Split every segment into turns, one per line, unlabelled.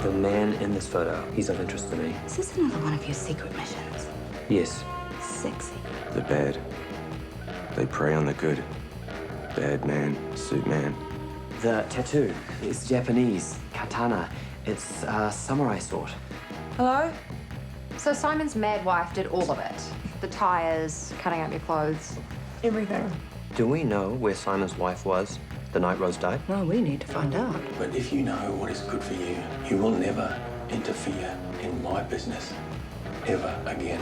The man in this photo, he's of interest to me.
Is this another one of your secret missions?
Yes.
Sexy.
The bad. They prey on the good. Bad man, suit man.
The tattoo is Japanese. Katana. It's samurai sword.
Hello? So Simon's mad wife did all of it. The tires, cutting up your clothes, everything.
Do we know where Simon's wife was the night Rose died?
No, we need to find out.
But if you know what is good for you, you will never interfere in my business ever again.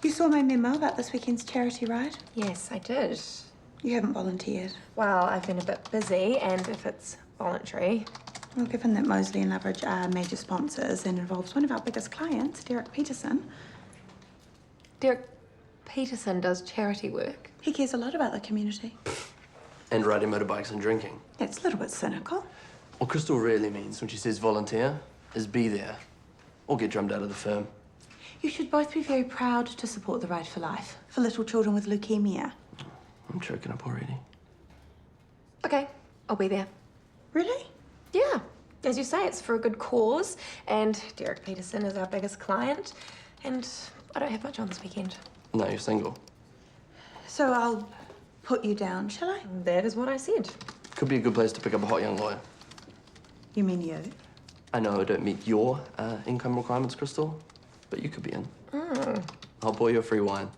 You saw my memo about this weekend's charity ride?
Yes, I did.
You haven't volunteered.
Well, I've been a bit busy, and if it's voluntary.
Well, given that Mosley and Leverage are major sponsors and involves one of our biggest clients, Derek Peterson,
Derek Peterson does charity work.
he cares a lot about the community.
And riding motorbikes and drinking.
It's a little bit cynical.
What Krystle really means when she says volunteer is be there or get drummed out of the firm.
You should both be very proud to support the Ride for Life for little children with leukemia.
I'm choking up already.
Okay, I'll be there.
Really?
Yeah, as you say, it's for a good cause, and Derek Peterson is our biggest client, and I don't have much on this weekend.
No, you're single.
So I'll put you down, shall I?
That is what I said.
Could be a good place to pick up a hot young lawyer.
You mean you?
I know I don't meet your income requirements, Krystle, but you could be in. I'll pour you a free wine.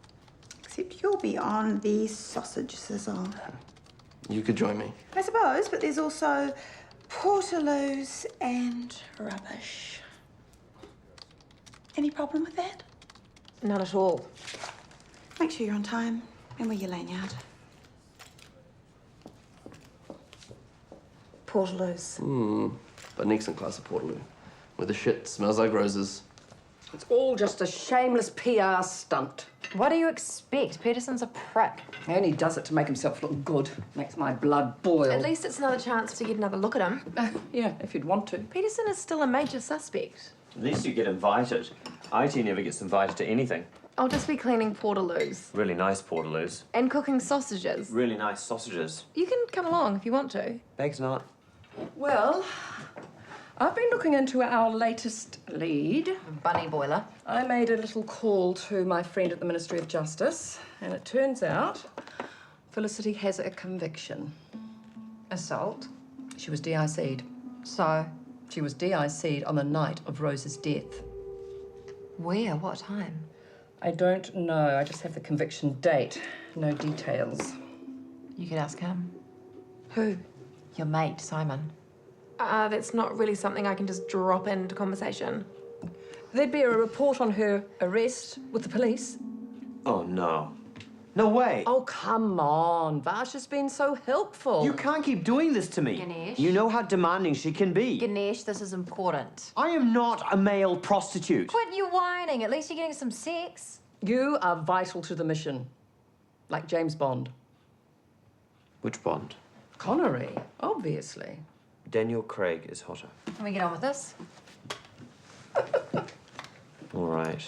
Except you'll be on the sausage sizzle.
You could join me.
I suppose, but there's also portaloos and rubbish. Any problem with that?
None at all.
Make sure you're on time and wear your lanyard.
Portaloos.
But an excellent class of Portaloo, where the shit smells like roses.
It's all just a shameless PR stunt.
What do you expect? Peterson's a prick.
And he does it to make himself look good. Makes my blood boil.
At least it's another chance to get another look at him.
Yeah, if you'd want to.
Peterson is still a major suspect.
At least you get invited. IT never gets invited to anything.
I'll just be cleaning portaloos.
Really nice portaloos.
And cooking sausages.
Really nice sausages.
You can come along if you want to.
Bag's not.
Well, I've been looking into our latest lead.
Bunny boiler.
I made a little call to my friend at the Ministry of Justice, and it turns out Felicity has a conviction.
Assault.
She was DIC'd.
So,
She was DIC'd on the night of Rose's death.
where? What time?
I don't know. I just have the conviction date. No details.
You could ask him.
Who?
Your mate, Simon. That's not really something I can just drop into conversation.
There'd be a report on her arrest with the police.
Oh, no. No way.
Oh, come on. Vash has been so helpful.
You can't keep doing this to me.
Ganesh.
You know how demanding she can be.
Ganesh, this is important.
I am not a male prostitute.
Quit you whining. At least you're getting some sex.
You are vital to the mission. Like James Bond.
Which Bond?
Connery, obviously.
Daniel Craig is hotter.
Can we get on with this?
All right.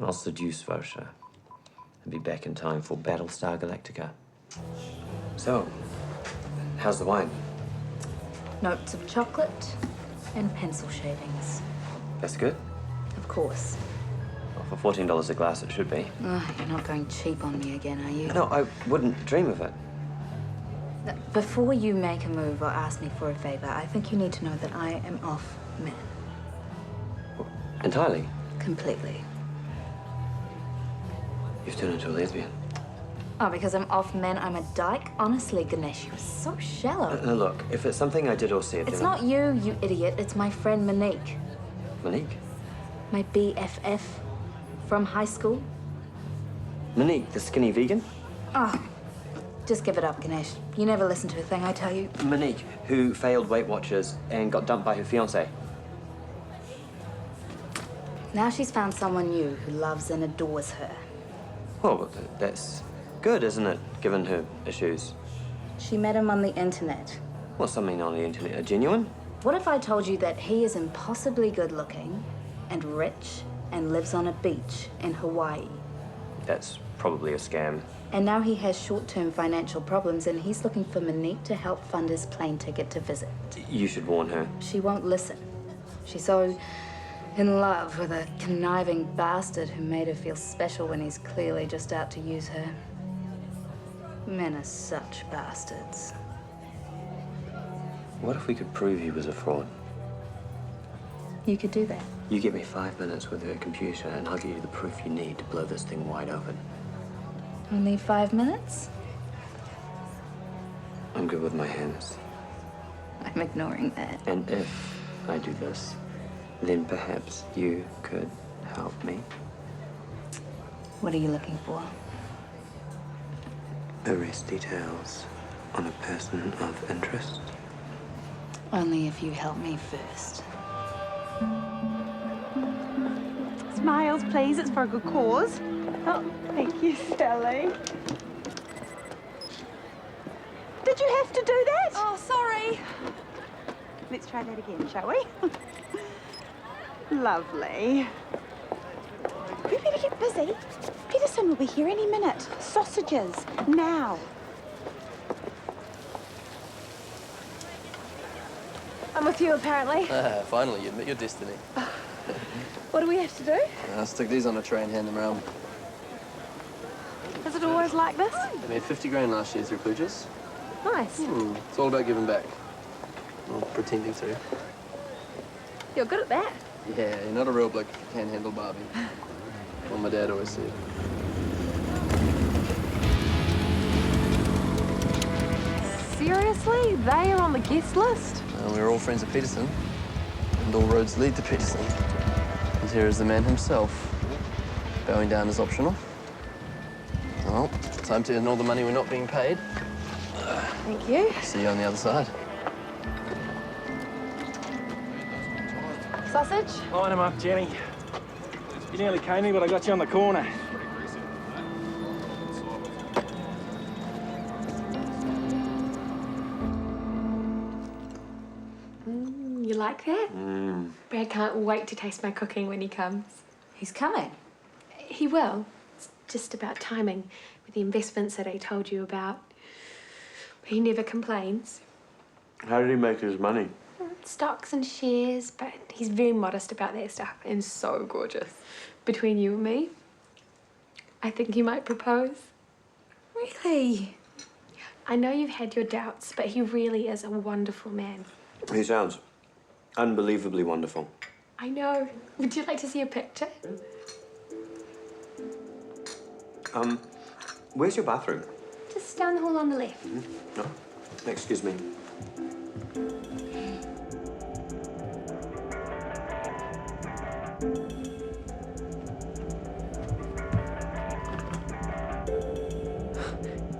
I'll seduce Vosha and be back in time for Battlestar Galactica. So, how's the wine?
Notes of chocolate and pencil shavings.
That's good.
Of course.
Well, for $14 a glass, it should be.
You're not going cheap on me again, are you?
No, I wouldn't dream of it.
Before you make a move or ask me for a favor, I think you need to know that I am off men.
Entirely.
Completely.
You've turned into a lesbian.
Oh, because I'm off men, I'm a dyke? Honestly, Ganesh, you're so shallow.
Now, look, if it's something I did or said,
It's
then
not you, you idiot. It's my friend Monique.
Monique?
My BFF from high school.
Monique, the skinny vegan?
Oh, just give it up, Ganesh. You never listen to a thing I tell you.
Monique, who failed Weight Watchers and got dumped by her fiancé.
Now she's found someone new who loves and adores her.
Well, that's good, isn't it, given her issues?
She met him on the internet.
Well, something on the internet are genuine.
What if I told you that he is impossibly good looking and rich and lives on a beach in Hawaii?
That's probably a scam.
And now he has short-term financial problems and he's looking for Monique to help fund his plane ticket to visit.
You should warn her.
She won't listen. She's so in love with a conniving bastard who made her feel special when he's clearly just out to use her. Men are such bastards.
What if we could prove he was a fraud?
You could do that.
You get me 5 minutes with her computer and I'll get you the proof you need to blow this thing wide open.
Only 5 minutes?
I'm good with my hands.
I'm ignoring that.
And if I do this, then perhaps you could help me.
What are you looking for?
Arrest details on a person of interest.
Only if you help me first.
Smiles, please. It's for a good cause. Oh, thank you, Sally. Did you have to do that?
Oh, sorry.
Let's try that again, shall we? Lovely. We better get busy. Peterson will be here any minute. Sausages, now.
I'm with you, apparently.
Finally, you admit your destiny.
What do we have to do?
Stick these on a tray and hand them around.
Is it always like this?
I made 50 grand last year through pledges.
Nice.
It's all about giving back. Or pretending to.
You're good at that.
Yeah, you're not a real bloke if you can't handle Barbie. What my dad always said.
Seriously? They are on the guest list?
We're all friends of Peterson. And all roads lead to Peterson. And here is the man himself. Bowing down is optional. Well, time to earn all the money we're not being paid.
Thank you.
See you on the other side.
Sausage?
Line 'em up, Jenny. You nearly came me, but I got you on the corner.
You like that? Brad can't wait to taste my cooking when he comes.
He's coming.
He will. It's just about timing with the investments that I told you about. He never complains.
How did he make his money?
Stocks and shares, but he's very modest about that stuff and so gorgeous. Between you and me, I think he might propose.
Really?
I know you've had your doubts, but he really is a wonderful man.
He sounds unbelievably wonderful.
I know. Would you like to see a picture?
Where's your bathroom?
Just down the hall on the left.
No. Excuse me.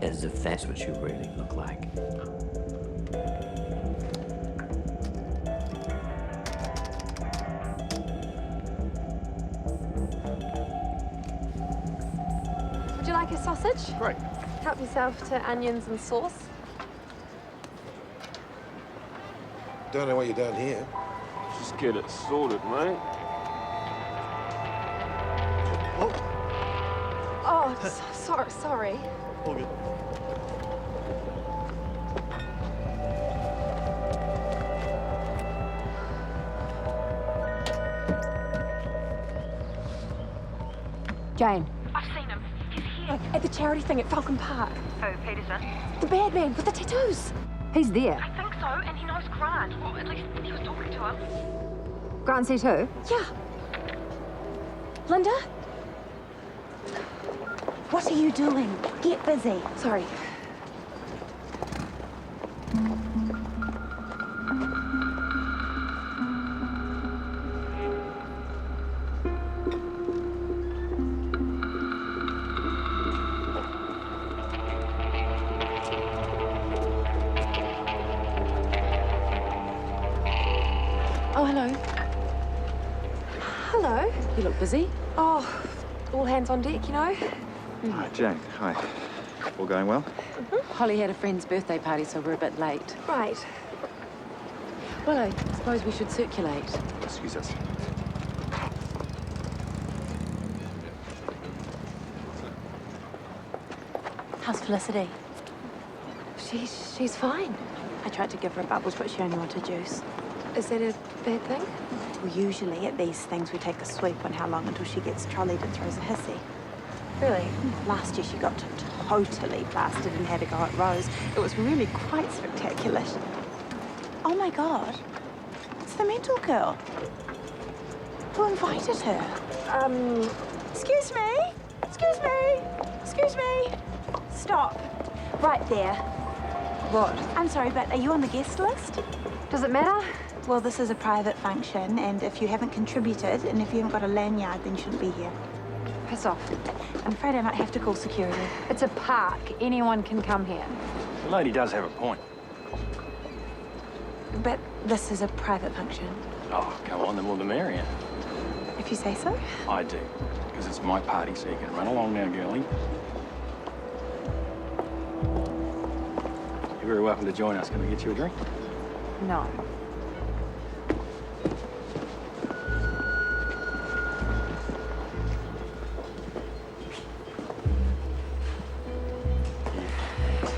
As if that's what you really look like.
Would you like a sausage?
Great.
Help yourself to onions and sauce.
Don't know what you're doing here.
Just get it sorted, mate.
Oh, sorry.
All good.
Jane.
I've seen him. He's here.
At the charity thing at Falcon Park.
Oh, Peterson?
The bad man with the tattoos. He's there.
I think so, and he knows Grant. Or at least he was talking to him.
Grant's here too? Yeah. Linda?
What are you doing? Get busy.
Sorry. Oh, hello. Hello.
You look busy.
Oh, all hands on deck, you know.
Hi, Jane. Hi. All going well?
Holly had a friend's birthday party, so we're a bit late.
Right.
Well, I suppose we should circulate.
Excuse us.
How's Felicity?
She's fine.
I tried to give her bubbles, but she only wanted juice.
Is that a bad thing?
Well, usually at these things we take a sweep on how long until she gets trolleyed and throws a hissy.
Really?
Last year she got totally blasted and had to go at Rose. It was really quite spectacular. Oh my God. It's the mental girl. Who invited her? Excuse me? Excuse me? Excuse me? Stop. Right there.
What?
I'm sorry, but are you on the guest list?
Does it matter?
Well, this is a private function, and if you haven't contributed, and if you haven't got a lanyard, then you shouldn't be here.
Piss off.
I'm afraid I might have to call security.
It's a park. Anyone can come here.
The lady does have a point.
But this is a private function.
Oh, come on, the more the merrier.
If you say so.
I do, because it's my party, so you can run along now, girlie. You're very welcome to join us. Can I get you a drink?
No.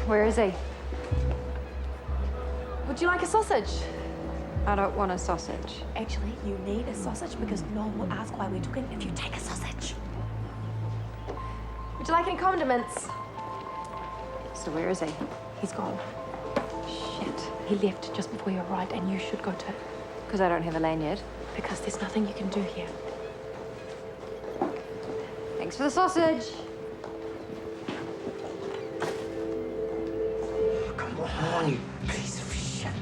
Where is he?
Would you like a sausage?
I don't want a sausage.
Actually, you need a sausage because no one will ask why we're talking if you take a sausage. Would you like any condiments?
So where is he?
He's gone. Shit. He left just before you arrived, and you should go too.
Because I don't have a lanyard.
Because there's nothing you can do here.
Thanks for the sausage.
Come on, you piece of shit.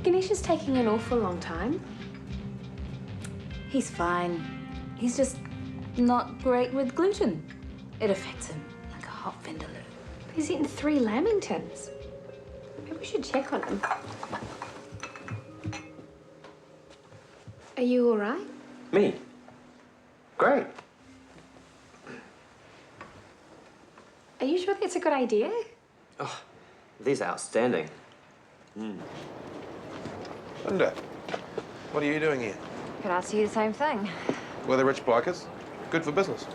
Ganesh is taking an awful long time.
He's fine. He's just not great with gluten. It affects him like a hot vindaloo.
He's eaten 3 lamingtons. Maybe we should check on him. Are you all right?
Me? Great.
Are you sure that's a good idea?
Oh, these are outstanding.
Linda, what are you doing here?
Could ask you the same thing.
We're the rich bikers. Good for business.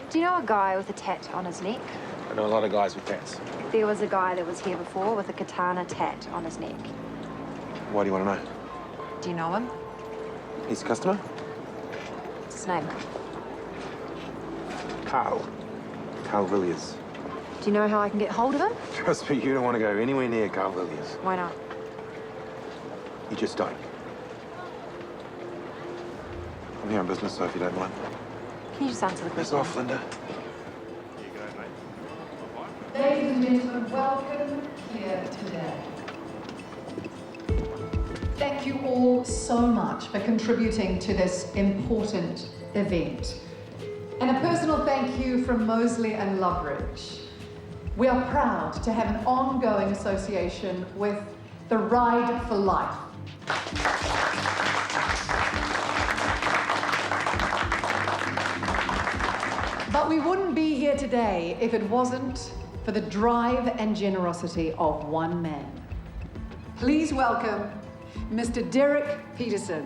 Do you know a guy with a tat on his neck?
I know a lot of guys with tats.
There was a guy that was here before with a katana tat on his neck.
Why do you want to know?
Do you know him?
He's a customer?
What's his name?
Carl. Carl Villiers.
Do you know how I can get hold of him?
Trust me, you don't want to go anywhere near Carl Villiers.
Why not?
You just don't. I'm here on business, so if you don't mind.
Can you just answer the
Piss
question?
off, Linda.
Ladies and gentlemen, welcome here today. Thank you all so much for contributing to this important event. And a personal thank you from Moseley and Loveridge. We are proud to have an ongoing association with the Ride for Life. But we wouldn't be here today if it wasn't for the drive and generosity of one man. Please welcome Mr. Derek Peterson.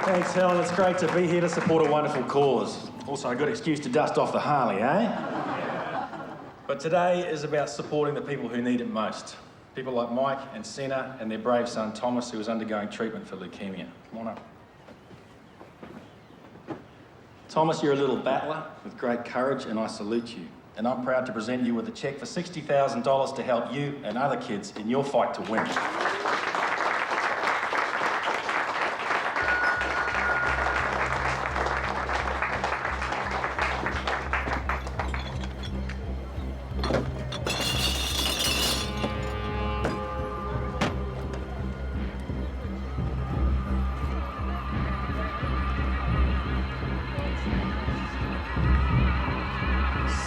Thanks, Helen. It's great to be here to support a wonderful cause. Also, a good excuse to dust off the Harley, eh? But today is about supporting the people who need it most. People like Mike and Senna and their brave son, Thomas, who is undergoing treatment for leukemia. Come on up. Thomas, you're a little battler with great courage, and I salute you. And I'm proud to present you with a cheque for $60,000 to help you and other kids in your fight to win.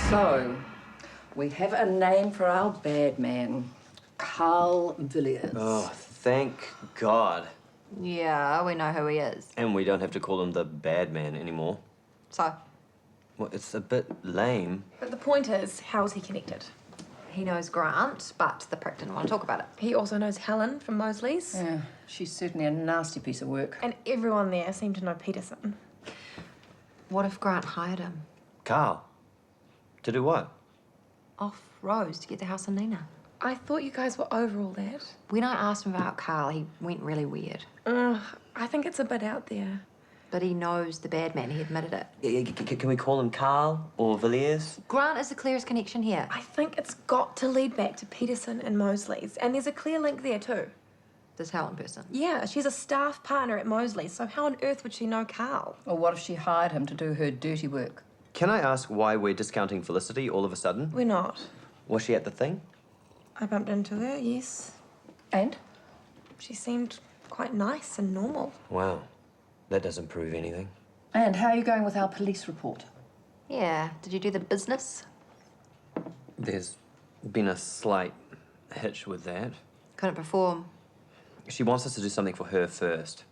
So, we have a name for our bad man. Carl Villiers.
Oh, thank God.
Yeah, we know who he is.
And we don't have to call him the bad man anymore.
So?
Well, it's a bit lame.
But the point is, how's he connected?
He knows Grant, but the prick didn't want to talk about it.
He also knows Helen from Mosley's.
Yeah, she's certainly a nasty piece of work.
And everyone there seemed to know Peterson.
What if Grant hired him?
Carl. To do what?
Off Rose to get the house on Nina.
I thought you guys were over all that.
When I asked him about Carl, he went really weird.
I think it's a bit out there.
But he knows the bad man, he admitted it.
Can we call him Carl or Villiers?
Grant is the clearest connection here.
I think it's got to lead back to Peterson and Mosley's, and there's a clear link there too.
This Helen person?
Yeah, she's a staff partner at Mosley's, so how on earth would she know Carl?
Or what if she hired him to do her dirty work?
Can I ask why we're discounting Felicity all of a sudden?
We're not.
Was she at the thing?
I bumped into her, yes.
And?
She seemed quite nice and normal.
Wow. That doesn't prove anything.
And how are you going with our police report?
Yeah, did you do the business?
There's been a slight hitch with that.
Couldn't perform.
She wants us to do something for her first.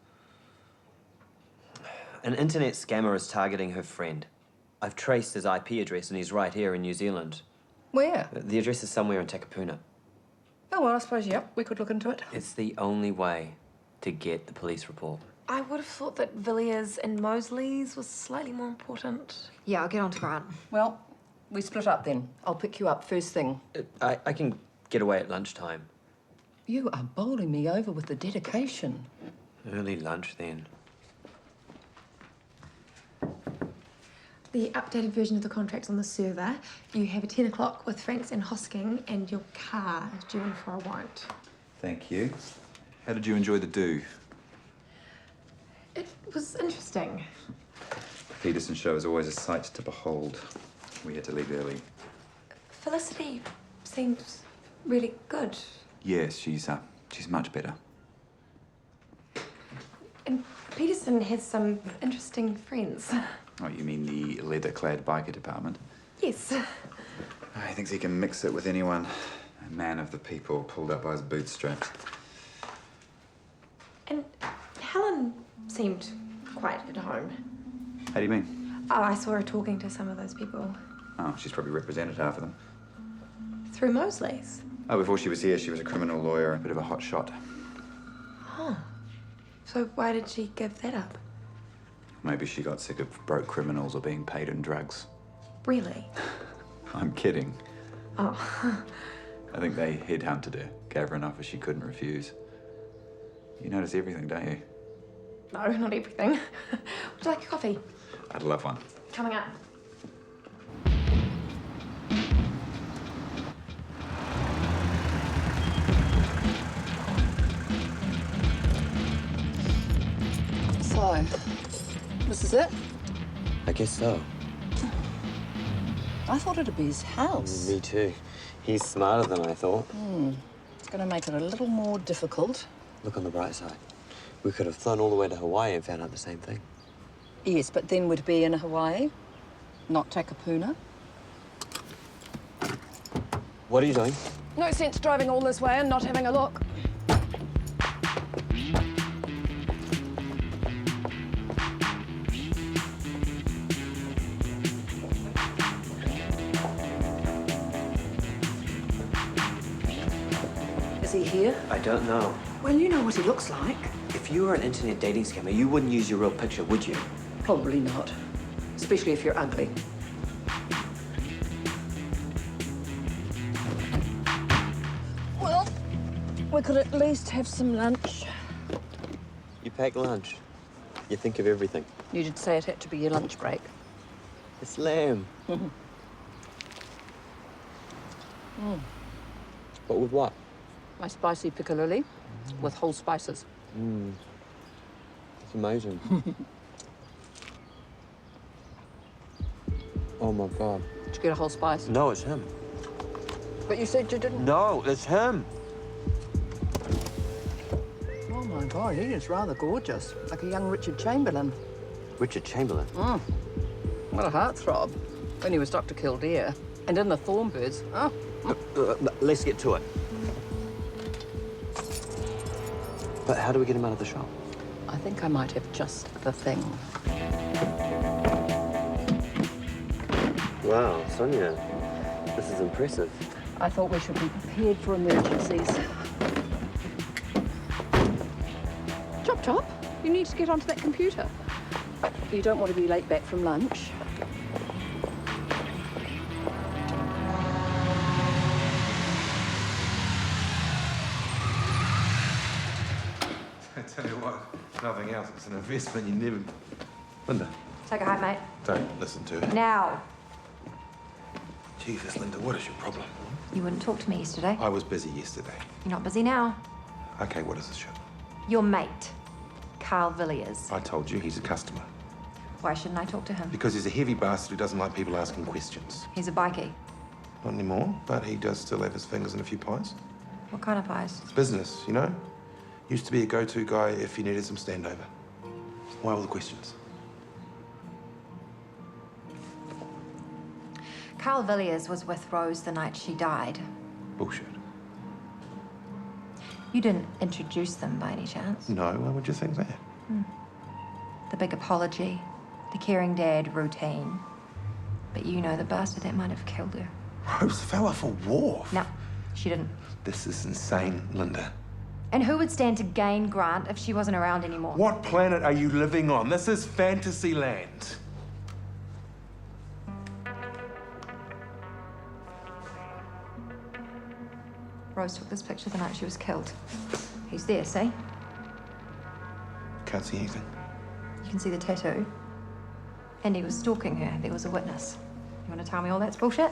An internet scammer is targeting her friend. I've traced his IP address and he's right here in New Zealand.
Where?
The address is somewhere in Takapuna.
Oh, well, I suppose, yep, we could look into it.
It's the only way to get the police report.
I would have thought that Villiers and Mosley's was slightly more important.
Yeah, I'll get on to Grant.
Well, we split up then. I'll pick you up first thing.
I can get away at lunchtime.
You are bowling me over with the dedication.
Early lunch, then.
The updated version of the contract's on the server. You have a 10 o'clock with Franks and Hosking, and your car is due in for a warrant.
Thank you. How did you enjoy the do?
It was interesting.
The Peterson show is always a sight to behold. We had to leave early.
Felicity seemed really good.
Yes, she's much better.
And Peterson has some interesting friends.
Oh, you mean the leather-clad biker department?
Yes.
He thinks he can mix it with anyone. A man of the people, pulled up by his bootstraps.
And Helen seemed quite at home.
How do you mean?
Oh, I saw her talking to some of those people.
Oh, she's probably represented half of them.
Through Mosley's.
Oh, before she was here, she was a criminal lawyer, a bit of a hot shot.
Oh. So why did she give that up?
Maybe she got sick of broke criminals or being paid in drugs.
Really?
I'm kidding.
Oh.
I think they headhunted her, gave her an offer she couldn't refuse. You notice everything, don't you?
No, not everything. Would you like a coffee?
I'd love one.
Coming up.
So, this is it?
I guess so.
I thought it'd be his house.
Me too. He's smarter than I thought.
It's going to make it a little more difficult.
Look on the bright side. We could have flown all the way to Hawaii and found out the same thing.
Yes, but then we'd be in Hawaii, not Takapuna.
What are you doing?
No sense driving all this way and not having a look. Is he here?
I don't know.
Well, you know what he looks like.
If you were an internet dating scammer, you wouldn't use your real picture, would you?
Probably not. Especially if you're ugly. Well, we could at least have some lunch.
You pack lunch. You think of everything.
You did say it had to be your lunch break.
It's lamb. But with what?
My spicy piccalilli with whole spices.
It's amazing. Oh my God.
Did you get a whole spice?
No, it's him.
But you said you didn't.
No, it's him.
Oh my God, he is rather gorgeous. Like a young Richard Chamberlain.
Richard Chamberlain?
What a heartthrob. When he was Dr. Kildare. And in the Thornbirds. Oh.
Let's get to it. But how do we get him out of the shop?
think I might have just the thing.
Wow, Sonia, this is impressive.
I thought we should be prepared for emergencies. Chop, you need to get onto that computer. You don't want to be late back from lunch.
I tell you what, if nothing else, it's an investment you never... Linda,
Take a hike, mate.
don't listen to her.
Now.
Jesus, Linda, what is your problem?
You wouldn't talk to me yesterday.
I was busy yesterday.
You're not busy now.
Okay, what is this shit?
Your mate, Carl Villiers.
I told you, he's a customer.
Why shouldn't I talk to him?
Because he's a heavy bastard who doesn't like people asking questions.
He's a bikie.
Not anymore, but he does still have his fingers in a few pies.
What kind of pies?
It's business, you know? Used to be a go-to guy if you needed some standover. Why all the questions?
Carl Villiers was with Rose the night she died.
Bullshit.
You didn't introduce them by any chance?
No, why would you think that?
The big apology, the caring dad routine. But you know the bastard that might have killed her.
Rose fell off a wharf.
No, she didn't.
This is insane, Linda.
And who would stand to gain Grant if she wasn't around anymore?
What planet are you living on? This is fantasy land.
Rose took this picture the night she was killed. He's there, see?
Can't see anything.
You can see the tattoo. And he was stalking her. There was a witness. You want to tell me all that's bullshit?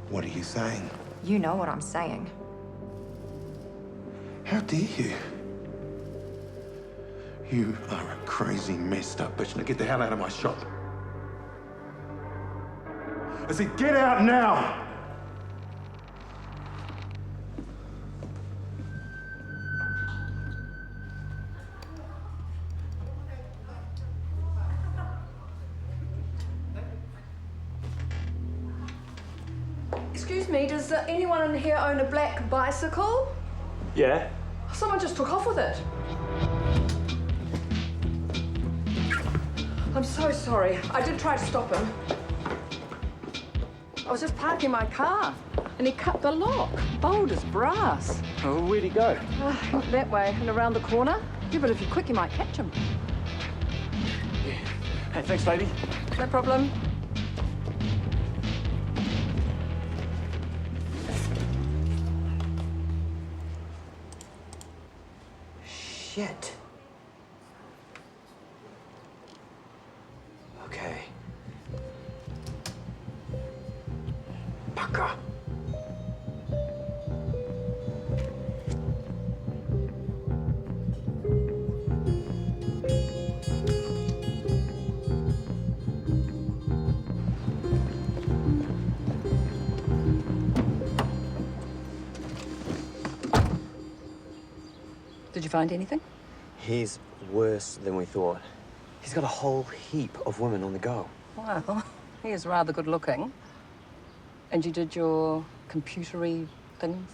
What are you saying?
You know what I'm saying.
How dare you? You are a crazy, messed up bitch. Now get the hell out of my shop. I said, get out now!
Excuse me, does anyone in here own a black bicycle?
Yeah?
Someone just took off with it. I'm so sorry. I did try to stop him. I was just parking my car and he cut the lock. Bold as brass.
Oh, where'd he go?
That way and around the corner. Yeah, but if you're quick, you might catch him.
Yeah. Hey, thanks, lady.
No problem.
Shit. Okay. Baka.
Did you find anything?
He's worse than we thought. He's got a whole heap of women on the go.
Well, he is rather good looking. And you did your computery things?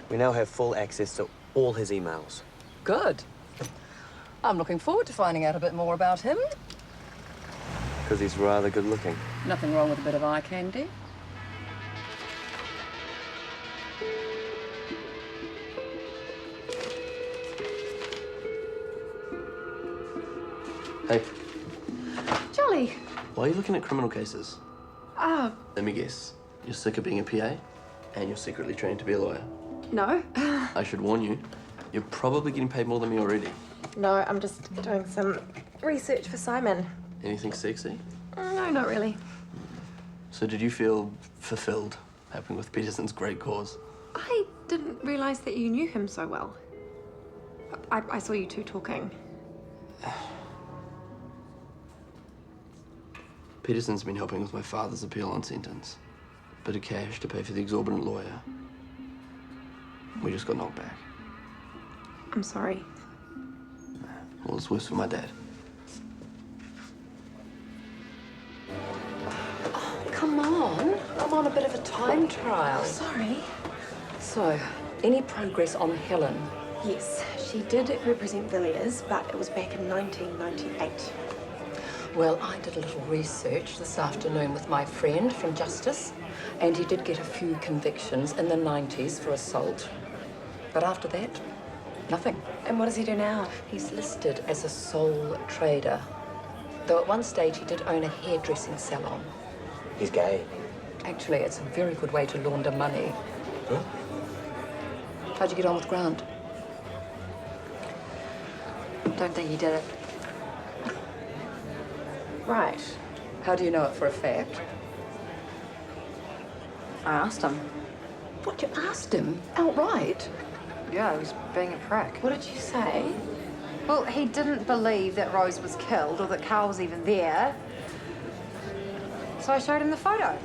We now have full access to all his emails.
Good. I'm looking forward to finding out a bit more about him.
Because he's rather good looking.
Nothing wrong with a bit of eye candy.
Hey,
Jolly.
why are you looking at criminal cases?
Ah,
Let me guess. You're sick of being a PA and you're secretly trained to be a lawyer.
no.
I should warn you, you're probably getting paid more than me already.
No, I'm just doing some research for Simon.
Anything sexy?
No, not really.
So did you feel fulfilled helping with Peterson's great cause?
I didn't realise that you knew him so well. I saw you two talking.
Peterson's been helping with my father's appeal on sentence. Bit of cash to pay for the exorbitant lawyer. We just got knocked back.
I'm sorry.
All it's worse for my dad.
Come on. I'm on a bit of a time trial.
Sorry.
So, any progress on Helen?
Yes, she did represent Villiers, but it was back in 1998.
Well, I did a little research this afternoon with my friend from Justice, and he did get a few convictions in the 90s for assault. But after that, nothing.
And what does he do now?
He's listed as a sole trader, though at one stage he did own a hairdressing salon.
He's gay.
Actually, it's a very good way to launder money.
Huh?
How'd you get on with Grant?
Don't think he did it.
Right. How do you know it for a fact?
I asked him.
What, you asked him? Outright?
Yeah, he was being a prick.
What did you say?
Well, he didn't believe that Rose was killed or that Carl was even there. So I showed him the photo.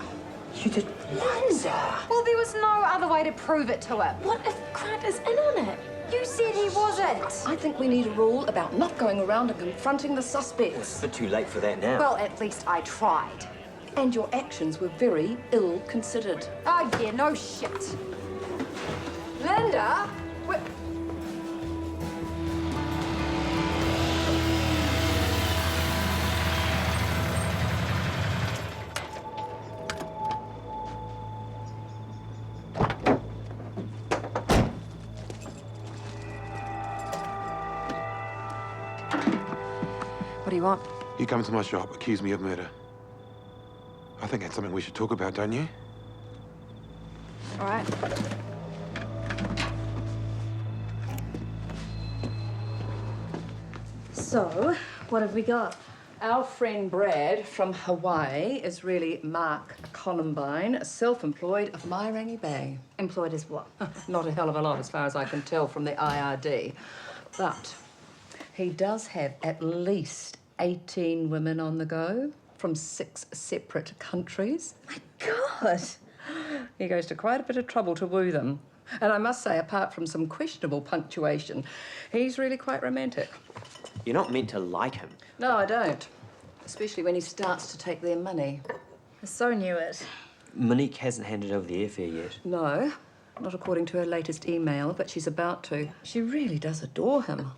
You did wonder.
Well, there was no other way to prove it to him.
What if Grant is in on it?
You said he wasn't.
I think we need a rule about not going around and confronting the suspects.
It's a bit too late for that now.
Well, at least I tried.
And your actions were very ill-considered.
Oh, yeah, no shit. Linda,
What do you want? You come to my shop, accuse me of murder. I think that's something we should talk about, don't you?
all right.
So, what have we got?
Our friend Brad from Hawaii is really Mark Columbine, self-employed of Mairangi Bay.
Employed as what?
Not a hell of a lot as far as I can tell from the IRD. But he does have at least 18 women on the go from 6 separate countries.
My God!
He goes to quite a bit of trouble to woo them. And I must say, apart from some questionable punctuation, he's really quite romantic.
You're not meant to like him.
No, I don't. Especially when he starts to take their money.
I so knew it.
Monique hasn't handed over the airfare yet.
No, not according to her latest email, but she's about to. She really does adore him.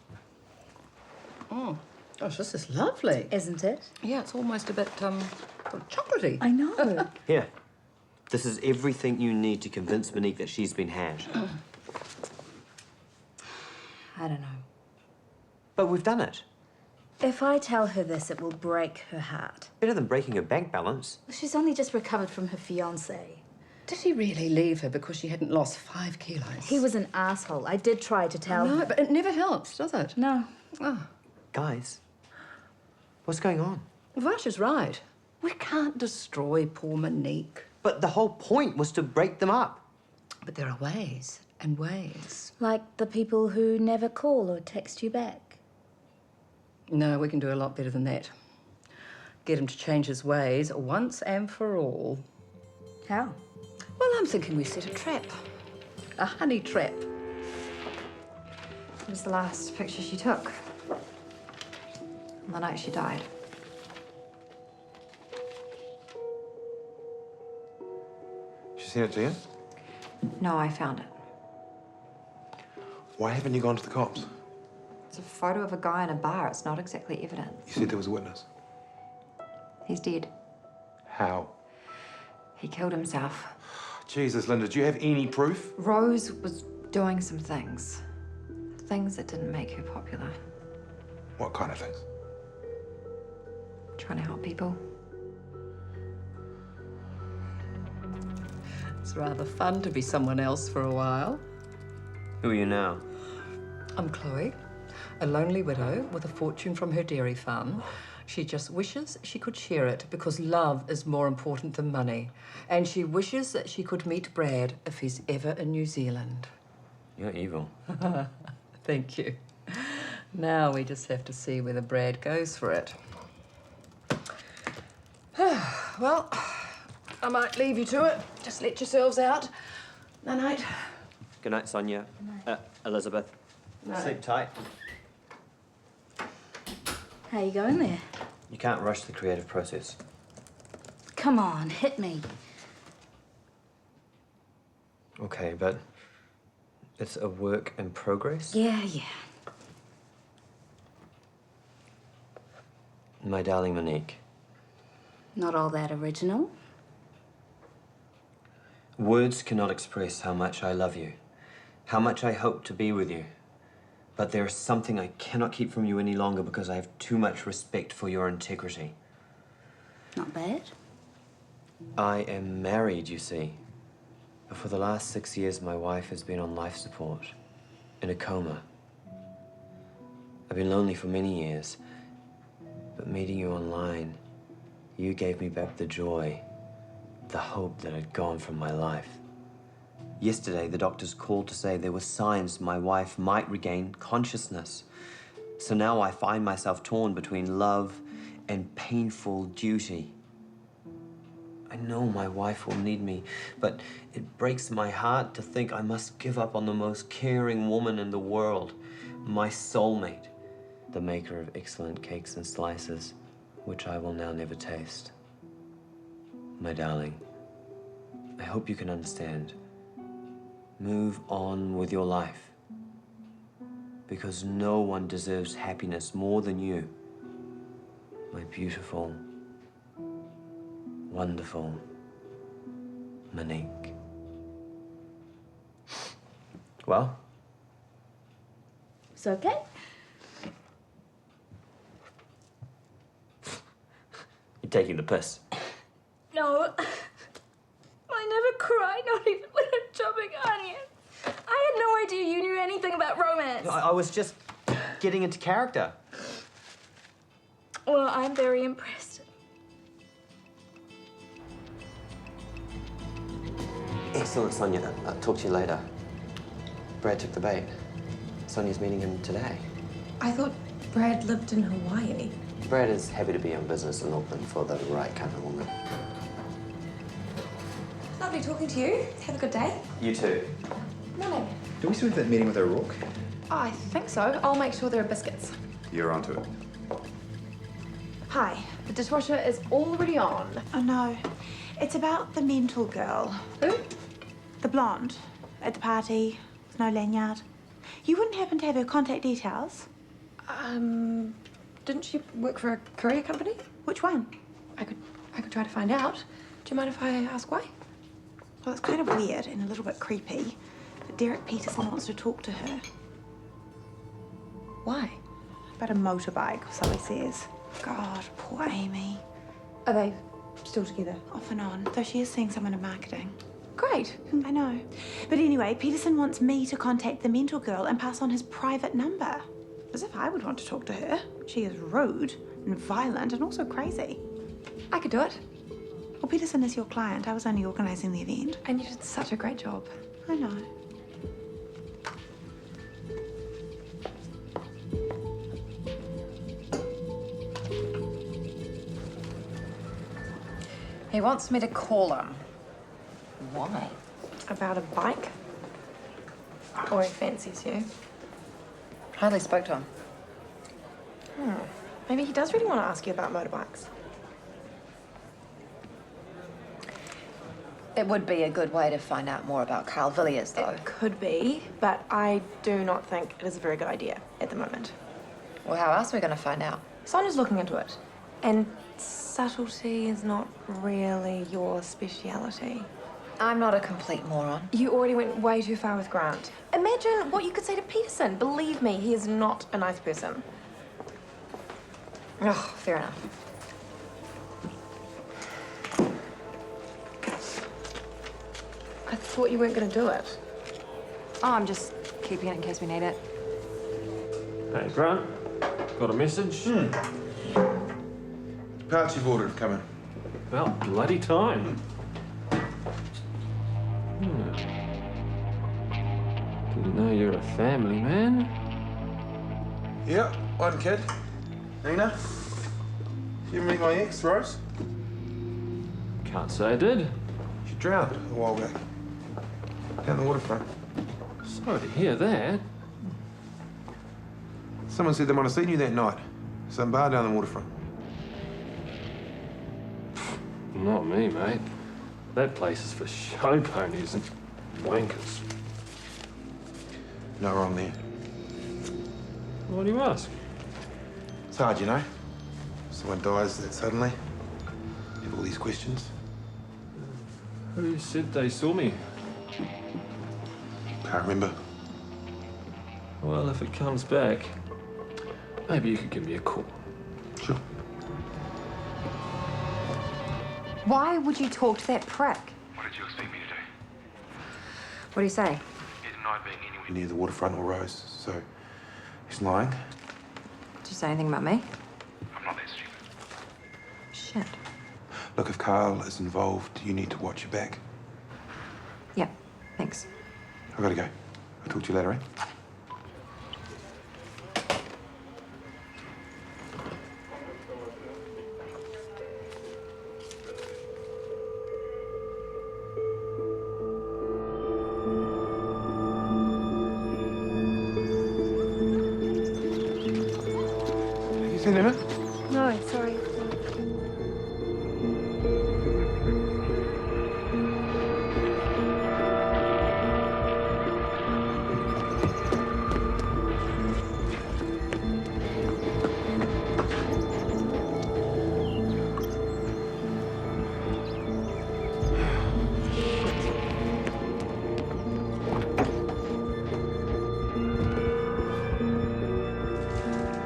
Oh, gosh, this is lovely.
Isn't it?
Yeah, it's almost a bit, chocolatey.
I know.
Here. This is everything you need to convince Monique that she's been had.
I don't know.
But we've done it.
If I tell her this, it will break her heart.
Better than breaking her bank balance.
She's only just recovered from her fiancé.
Did he really leave her because she hadn't lost 5 kilos?
He was an asshole. I did try to tell
No,
her.
but it never helps, does it?
No.
Oh.
Guys, what's going on?
Vash is right. We can't destroy poor Monique.
But the whole point was to break them up.
But there are ways and ways.
Like the people who never call or text you back.
No, we can do a lot better than that. Get him to change his ways once and for all.
How?
Well, I'm thinking we set a trap. A honey trap.
It was the last picture she took. On the night she died.
She sent it to you?
No, I found it.
Why haven't you gone to the cops?
It's a photo of a guy in a bar. It's not exactly evidence.
You said there was a witness.
He's dead.
How?
He killed himself.
Jesus, Linda, do you have any proof?
Rose was doing some things. Things that didn't make her popular.
What kind of things?
Trying to help people.
It's rather fun to be someone else for a while.
Who are you now?
I'm Chloe, a lonely widow with a fortune from her dairy farm. She just wishes she could share it because love is more important than money. And she wishes that she could meet Brad if he's ever in New Zealand.
You're evil.
Thank you. Now we just have to see whether Brad goes for it. Well, I might leave you to it. Just let yourselves out. Night-night.
Good night, Sonia. Elizabeth.
Night.
Sleep tight.
How you going there?
You can't rush the creative process.
Come on, hit me.
Okay, but It's a work in progress?
Yeah.
My darling Monique,
Not all that original.
words cannot express how much I love you, how much I hope to be with you. But there is something I cannot keep from you any longer because I have too much respect for your integrity.
Not bad.
I am married, you see. But for the last 6 years, my wife has been on life support, in a coma. I've been lonely for many years, but meeting you online, you gave me back the joy, the hope that had gone from my life. Yesterday, the doctors called to say there were signs my wife might regain consciousness. So now I find myself torn between love and painful duty. I know my wife will need me, but it breaks my heart to think I must give up on the most caring woman in the world, my soulmate, the maker of excellent cakes and slices, which I will now never taste. My darling, I hope you can understand. Move on with your life, because no one deserves happiness more than you, my beautiful, wonderful Monique. Well?
It's okay.
You're taking the piss.
No. I never cry, not even when I'm chopping onions. I had no idea you knew anything about romance.
I was just getting into character.
Well, I'm very impressed.
Excellent, Sonia. I'll talk to you later. Brad took the bait. Sonia's meeting him today.
I thought Brad lived in Hawaii.
Brad is happy to be on business in Auckland for the right kind of woman.
Lovely talking to you. Have a good day.
You too.
Morning.
Do we still have that meeting with O'Rourke?
I think so. I'll make sure there are biscuits.
You're onto it.
Hi. The dishwasher is already on.
Oh no. It's about the mental girl.
Who?
The blonde. At the party. With no lanyard. You wouldn't happen to have her contact details?
Didn't she work for a courier company?
Which one?
I could try to find out. Do you mind if I ask why?
Well, it's kind of weird and a little bit creepy, but Derek Peterson wants to talk to her.
Why?
About a motorbike, so he says. God, poor Amy.
Are they still together?
Off and on, though she is seeing someone in marketing.
Great.
I know. But anyway, Peterson wants me to contact the mental girl and pass on his private number. As if I would want to talk to her. She is rude and violent and also crazy.
I could do it.
Well, Peterson is your client. I was only organising the event.
And you did such a great job.
I know.
He wants me to call him. Why?
About a bike? Or he fancies you?
Hardly spoke to him.
Maybe he does really want to ask you about motorbikes.
It would be a good way to find out more about Carl Villiers, though.
It could be, but I do not think it is a very good idea at the moment.
Well, how else are we going to find out?
Sonia's looking into it. And subtlety is not really your speciality.
I'm not a complete moron.
You already went way too far with Grant. Imagine what you could say to Peterson. Believe me, he is not a nice person.
Oh, fair enough.
I thought you weren't going to do it.
Oh, I'm just keeping it in case we need it.
Hey, Grant. Got a message?
Parts you've ordered coming.
About bloody time. Didn't know you're a family man.
Yep, one kid. Nina. You meet my ex, Rose?
Can't say I did.
She drowned a while back. Down the waterfront.
Sorry to hear that.
Someone said they might have seen you that night. Some bar down the waterfront.
Not me, mate. That place is for show ponies and wankers.
No wrong there.
Why do you ask?
It's hard, you know. Someone dies that suddenly. You have all these questions.
Who said they saw me?
Can't remember.
Well, if it comes back, maybe you could give me a call.
Sure.
Why would you talk to that prick?
What did you expect me to do?
What do you say?
He denied being anywhere near the waterfront or Rose, so he's lying.
Did you say anything about me?
I'm not that stupid.
Shit.
Look, if Carl is involved, you need to watch your back.
Yeah, thanks.
I've got to go. I'll talk to you later, eh? Have you seen Emma?
No, sorry.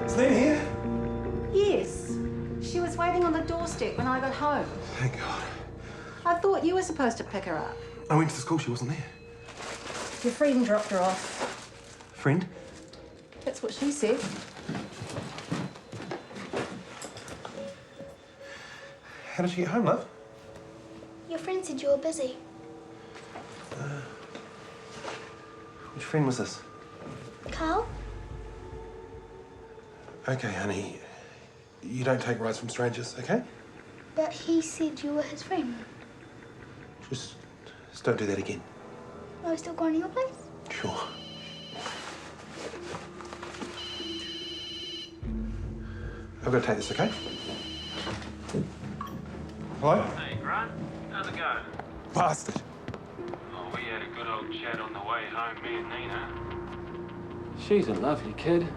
Is Nan here?
Yes. She was waiting on the doorstep when I got home.
Thank God.
I thought you were supposed to pick her up.
I went to the school, she wasn't there.
Your friend dropped her off.
Friend?
That's what she said.
How did she get home, love?
Your friend said you were busy.
Which friend was this?
Carl?
Okay, honey. You don't take rides from strangers, okay?
But he said you were his friend.
Just don't do that again.
Are we still going to your place?
Sure. I've got to take this, okay? Hello?
Hey, Grant. How's it going?
Bastard.
Oh, we had a good old chat on the way home, me and Nina.
She's a lovely kid.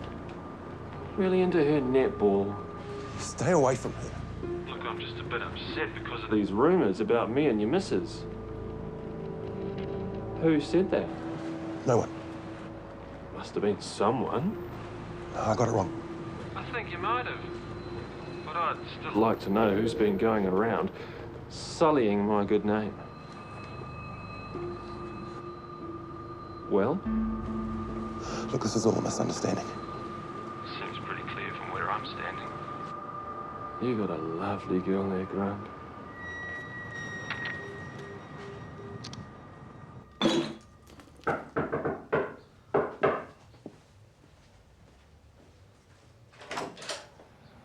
Really into her netball.
Stay away from her.
Look, I'm just a bit upset because of
These rumours about me and your missus. Who said that?
No one.
Must have been someone.
No, I got it wrong.
I think you might have. But I'd still
I'd like to know who's been going around sullying my good name. Well?
Look, this is all a misunderstanding.
Seems pretty clear from where I'm standing.
You got a lovely girl there, Grant.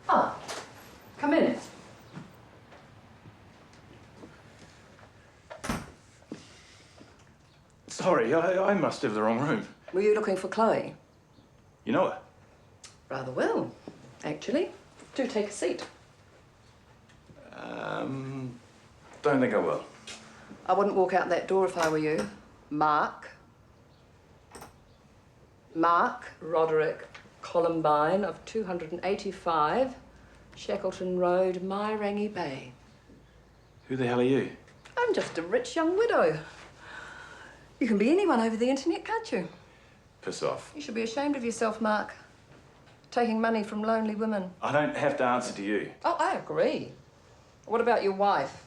Ah, come in.
Sorry, I must have the wrong room.
Were you looking for Chloe?
You know her?
Rather well, actually. Do take a seat.
Don't think I will.
I wouldn't walk out that door if I were you. Mark Roderick Columbine of 285 Shackleton Road, Mairangi Bay.
Who the hell are you?
I'm just a rich young widow. You can be anyone over the internet, can't you?
Piss off.
You should be ashamed of yourself, Mark. Taking money from lonely women.
I don't have to answer to you.
Oh, I agree. What about your wife?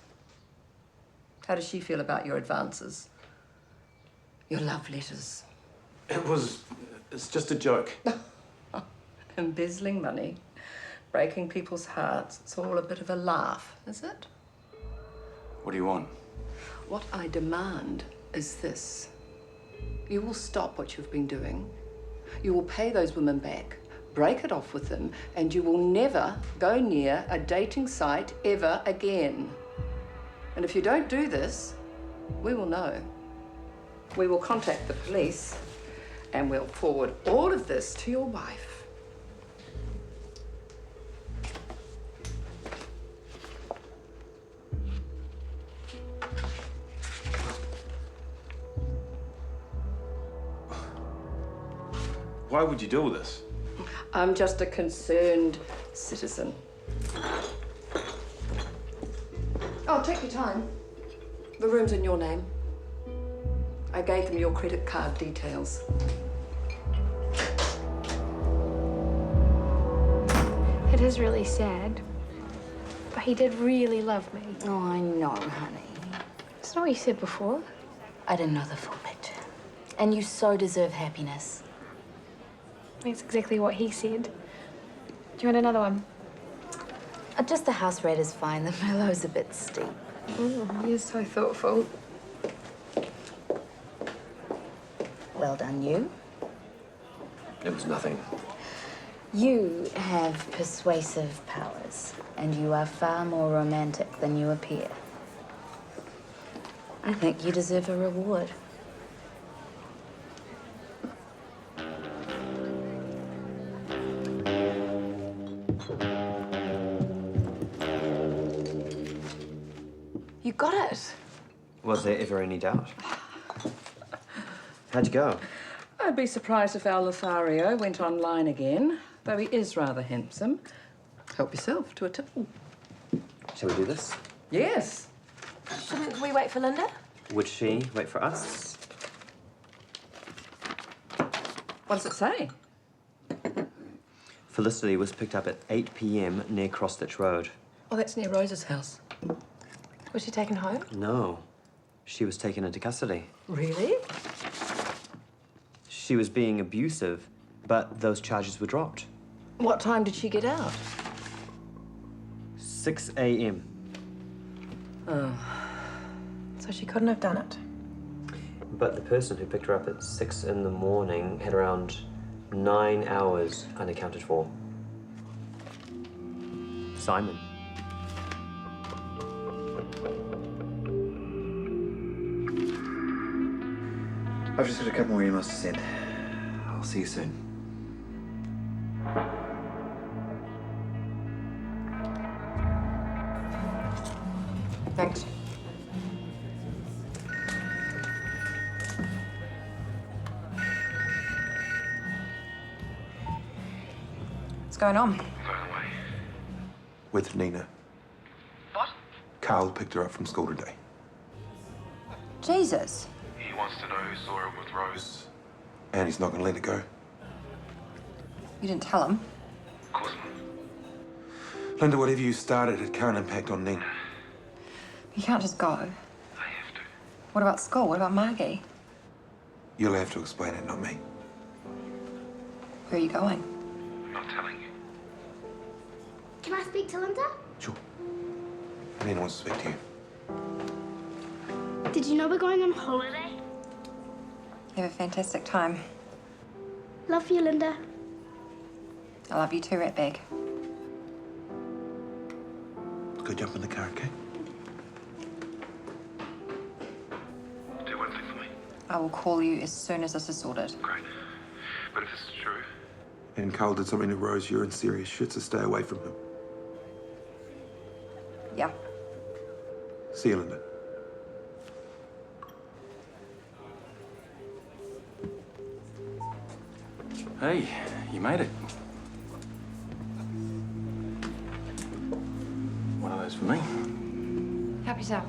How does she feel about your advances? Your love letters?
It's just a joke.
Embezzling money, breaking people's hearts. It's all a bit of a laugh, is it?
What do you want?
What I demand is this. You will stop what you've been doing. You will pay those women back, break it off with them, and you will never go near a dating site ever again. And if you don't do this, we will know. We will contact the police, and we'll forward all of this to your wife.
Why would you do all this?
I'm just a concerned citizen. Oh, take your time. The room's in your name. I gave them your credit card details.
It is really sad. But he did really love me.
Oh, I know, honey.
It's not what you said before.
I didn't know the full picture. And you so deserve happiness.
That's exactly what he said. Do you want another one?
Just the house rate is fine. The Merlot's a bit steep.
Oh, you're so thoughtful.
Well done, you.
It was nothing.
You have persuasive powers, and you are far more romantic than you appear. I think you deserve a reward.
You got it.
Was there ever any doubt? How'd you go?
I'd be surprised if our Lothario went online again, though he is rather handsome. Help yourself to a tipple.
Shall we do this?
Yes.
Shouldn't we wait for Linda?
Would she wait for us?
What does it say?
Felicity was picked up at 8 p.m. near Crossstitch Road.
Oh, that's near Rose's house.
Was she taken home?
No. She was taken into custody.
Really?
She was being abusive, but those charges were dropped.
What time did she get out?
6 a.m.
Oh.
So she couldn't have done it.
But the person who picked her up at 6 in the morning had around 9 hours unaccounted for. Simon.
I've just got a couple more emails to send. I'll see you soon.
Thanks. What's going on?
With Nina.
What?
Carl picked her up from school today.
Jesus.
He wants to know who saw her with Rose.
And he's not going to let it go.
You didn't tell him?
Of course not.
Linda, whatever you started, it can't impact on Nina.
You can't just go.
I have to.
What about school? What about Margie?
You'll have to explain it, not me.
Where are you going?
I'm not telling you.
Can I speak to Linda?
Sure. Nina wants to speak to you.
Did you know we're going on holiday?
Have a fantastic time.
Love you, Linda.
I love you too, Ratbag.
Go jump in the car, okay?
Do one thing for me.
I will call you as soon as this is sorted.
Great. But if this is true,
And Carl did something to Rose, you're in serious shit, so stay away from him.
Yeah.
See you, Linda.
Hey, you made it. One of those for me.
Help yourself.